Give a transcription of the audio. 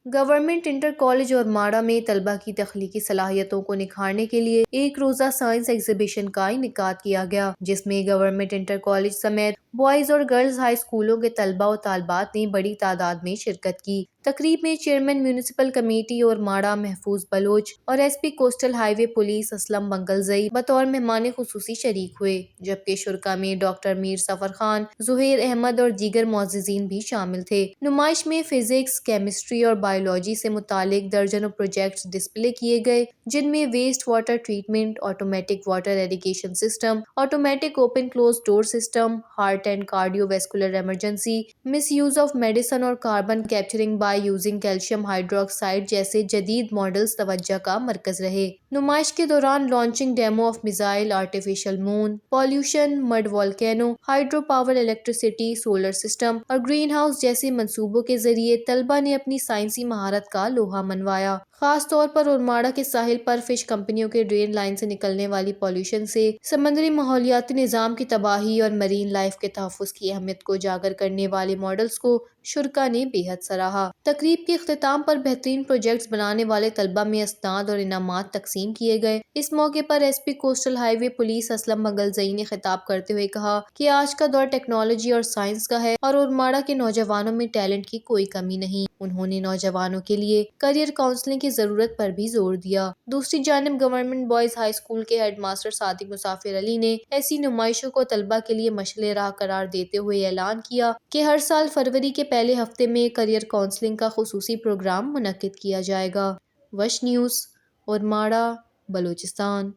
Government inter college اور ماڑا میں طلبہ کی تخلیقی صلاحیتوں کو نکھارنے کے لیے ایک روزہ سائنس ایگزیبیشن کا انعقاد کیا گیا، جس میں گورنمنٹ انٹر کالج سمیت بوائز اور گرلز ہائی اسکولوں کے طلبہ و طالبات نے بڑی تعداد میں شرکت کی۔ تقریب میں چیئرمین میونسپل کمیٹی اور ماڑا محفوظ بلوچ اور ایس پی کوسٹل ہائی وے پولیس اسلم منگلزئی بطور مہمان خصوصی شریک ہوئے، جبکہ شرکاء میں ڈاکٹر میر سفر خان، زہیر احمد اور دیگر معززین بھی شامل تھے۔ نمائش میں فزکس، کیمسٹری اور بایولوجی سے متعلق درجنوں پروجیکٹس ڈسپلے کیے گئے، جن میں waste water treatment, automatic water irrigation system, automatic open close door system, heart and cardiovascular emergency, misuse of medicine اور carbon capturing by using calcium hydroxide جیسے جدید ماڈلز توجہ کا مرکز رہے۔ نمائش کے دوران launching demo of missile, artificial moon, pollution, mud volcano, hydro power electricity, solar system اور گرین ہاؤس جیسے منصوبوں کے ذریعے طلبہ نے اپنی سائنسی مہارت کا لوہا منوایا۔ خاص طور پر اورماڑا کے ساحل پر فش کمپنیوں کے ڈرین لائن سے نکلنے والی پالیوشن سے سمندری ماحولیاتی نظام کی تباہی اور مرین لائف کے تحفظ کی اہمیت کو اجاگر کرنے والے ماڈلز کو شرکاء نے بے حد سراہا۔ تقریب کے اختتام پر بہترین پروجیکٹس بنانے والے طلبہ میں اسناد اور انعامات تقسیم کیے گئے۔ اس موقع پر ایس پی کوسٹل ہائی وے پولیس اسلم منگلزئی نے خطاب کرتے ہوئے کہا کہ آج کا دور ٹیکنالوجی اور سائنس کا ہے اور اورماڑا کے نوجوانوں میں ٹیلنٹ کی کوئی کمی نہیں۔ انہوں نے نوجوانوں کے لیے کیریئر کاؤنسلنگ کی ضرورت پر بھی زور دیا۔ دوسری جانب گورنمنٹ بوائز ہائی اسکول کے ہیڈ ماسٹر صادق مسافر علی نے ایسی نمائشوں کو طلبہ کے لیے مشعل راہ قرار دیتے ہوئے اعلان کیا کہ ہر سال فروری کے پہلے ہفتے میں کیریئر کاؤنسلنگ کا خصوصی پروگرام منعقد کیا جائے گا۔ وش نیوز، اورماڑا، بلوچستان۔